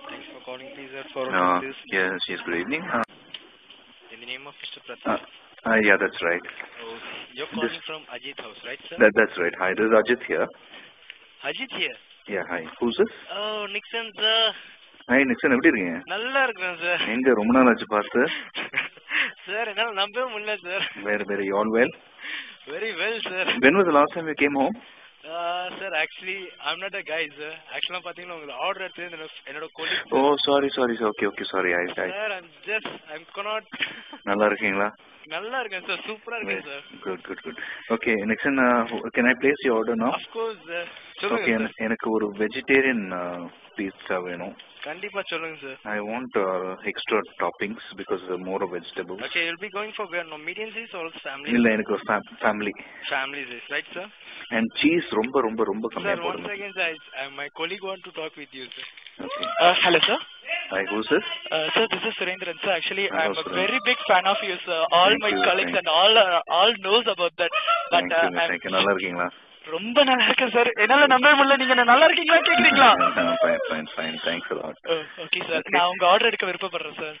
Thanks for calling, please, sir. For this. Yes, good evening. In the name of Mr. Pratap. Yeah, that's right. Oh, you're calling from Ajit House, right, sir? That's right. Hi, this is Ajit here. Ajit here? Yeah, hi. Who's this? Oh, Nixon, sir. Hi, Nixon, எப்படி இருக்கீங்க? நல்லா இருக்கேன் sir. எங்க ரொம்ப நாள் ஆச்சு பார்த்து? Sir என்னால நம்பவே முடியல sir. Very all well? Very well, sir. When was the last time you came home? Sir, actually, I'm not a guy, sir. Actually, பாத்தீங்கன்னா உங்களுக்கு ஆர்டர் எடுத்து என்னோட colleague. Oh, sorry. Okay, sorry. Sir, I'm cannot. நல்லா இருக்கீங்களா? நல்லா இருக்கேன் sir. சூப்பரா இருக்கேன் sir. Good. Okay, Nixon, can I place your order now? Of course, sir. Okay, எனக்கு ஒரு vegetarian pizza வேணும். கண்டிப்பா சொல்லுங்க sir. I want extra toppings because more of vegetables. Okay, you'll be going for no medium size or family? இல்ல எனக்கு family. Family size, right, sir? And cheese ரொம்ப கம்மியா போடுங்க. Sir, 1 second, sir. My colleague want to talk with you, sir. Okay. Hello, sir. Hi, who's this? Sir, this is Surendran, sir. Actually, Hello, I'm a very big fan of you, sir. All my colleagues and all knows about that. But Thank you. நல்லா இருக்கீங்களா? ரொம்ப நல்லா இருக்கேன் sir. என்னால நம்பவே முடியல. நீங்க நல்லா இருக்கீங்களா கேக்குறீங்களா? Fine. Thanks a lot. Okay, sir. நான் உங்க ஆர்டர் எடுக்க விருப்பப்படுறேன் சார்.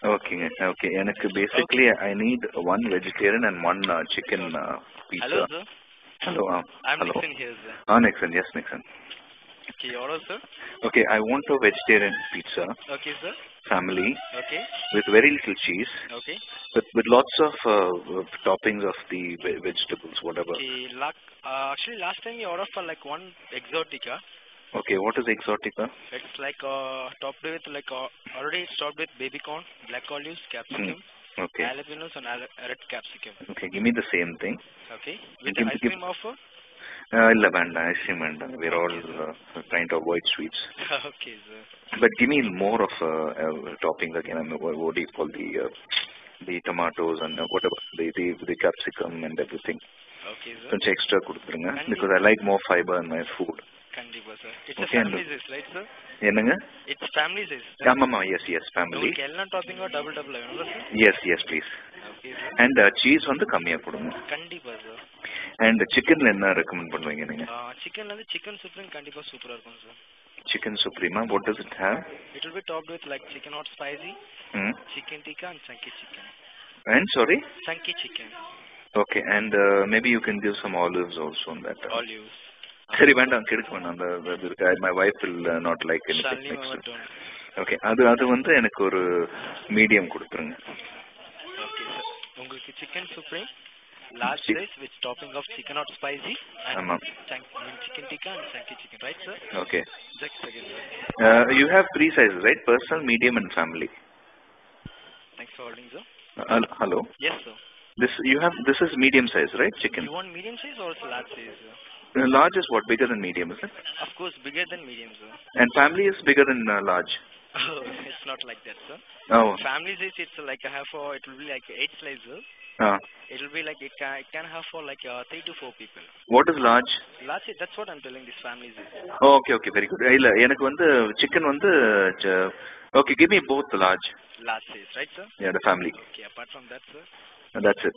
Okay. எனக்கு basically I need one vegetarian and one chicken pizza. Hello, sir. Hello. I'm Nixon here, sir. Nixon. Yes, Nixon. Okay, order, sir. Okay, I want a vegetarian pizza. Okay, sir. Family. Okay. With very little cheese. Okay. With lots of toppings of the vegetables, whatever. Okay, actually last time you ordered for like one exotica. Okay, what is exotica? It's like topped with like already topped with baby corn, black olives, capsicum, okay, jalapenos and red capsicum. Okay, give me the same thing. Okay, with the ice cream offer? Illa vanda, ice cream vanda. We're all trying to avoid sweets. Okay, sir. But give me more of toppings again. What do you call the tomatoes and whatever the capsicum and everything. Okay, sir. Some extra kuduthrunga because I like more fiber in my food. Kandipa, sir. It's a family size, right, sir? Enanga? It's family size. Mama, yes, family. உங்களுக்கு எல்லாம் topping double வேணும்ல sir? Yes, please. Okay, sir. And cheese வந்து கம்மியா போடுங்க. கண்டிப்பா sir. And chickenல என்ன recommend பண்ணுவீங்க நீங்க? Chickenல வந்து chicken supreme கண்டிப்பா சூப்பரா இருக்கும் sir. Chicken supreme, what does it have? It will be topped with like chicken hot spicy, chicken tikka and chunky chicken. And sorry? Chunky chicken. Okay, and maybe you can give some olives also on that. Olives. சரி வேண்டாம் கெடுக்க வேண்டாம். My wife will not like anything next. Okay, அது வந்து எனக்கு ஒரு medium கொடுத்துருங்க. Okay, sir. உங்களுக்கு chicken supreme large size with topping of chicken hot spicy and chicken tikka and chunky chicken, right, sir? Okay. Just a second, sir. You have 3 sizes, right? Personal, medium and family. Thanks for holding, sir. Hello? Yes, sir. This is medium size, right? Chicken. You want medium size or large size, sir? Large is what? Bigger than medium, is it? Of course, bigger than medium, sir. And family is bigger than large? Oh, it's not like that, sir. Oh. Family size, it's like it will be like 8 slices. It will be like it can have for like 3 to 4 people. What is large? Large, that's what I'm telling this family size. Oh, okay, very good. இல்ல எனக்கு வந்து chicken வந்து okay, give me both large. Large size, right, sir? Yeah, the family. Okay, apart from that, sir.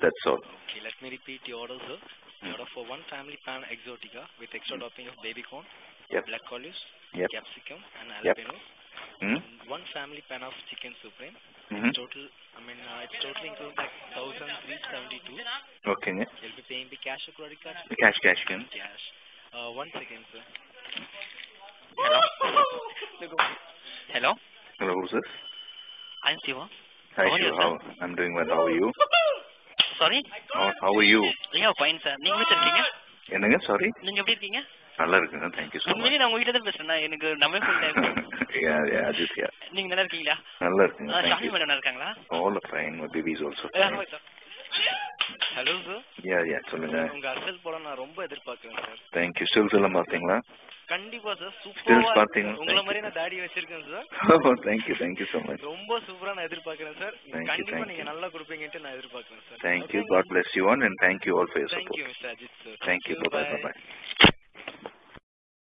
That's all. Okay, let me repeat the order, sir. The order for one family pan exotica with extra topping of baby corn, black olives, capsicum and jalapeno. And one family pan of chicken supreme. Total, it's totally includes like 1,372. Okay. You'll be paying the cash or credit card? Cash. Cash. 1 second, sir. Hello. Hello, who's this? I'm Shiva. Hi, Shiva. I'm doing well. How are you? Sorry? How are you? Yeah, fine, sir. நீங்க எப்படி இருக்கீங்க? என்னங்க? Sorry? நீங்க எப்படி இருக்கீங்க? நல்லா இருக்கேன். Thank you so much. உண்மையிலேயே நான் உங்ககிட்ட தான் பேசுறேன். எனக்கு நம்பவே முடியல. Yeah, Ajit. நீங்க நல்லா இருக்கீங்களா? நல்லா இருக்கேன். ஷாலினி மேடம் நல்லா இருக்காங்களா? All are fine. My babies also. Hello, sir. Yeah, சொல்லுங்க. உங்க அசல் போல நான் ரொம்ப எதிர்பார்க்கிறேன் சார். Thank you. Stills எல்லாம் பாத்தீங்களா? கண்டிப்பா சார். சூப்பரா. Stills பாத்தீங்க. உங்கள மாதிரி நான் தாடி வச்சிருக்கேன் sir. Oh, thank you so much. ரொம்ப சூப்பரா நான் எதிர்பார்க்கிறேன் சார். கண்டிப்பா நீங்க நல்லா கொடுப்பீங்கன்னு நான் எதிர்பார்க்கிறேன் sir. Thank you. God bless you all and thank you all for your support. Thank you, Mr. Ajit, sir. Thank you. Bye.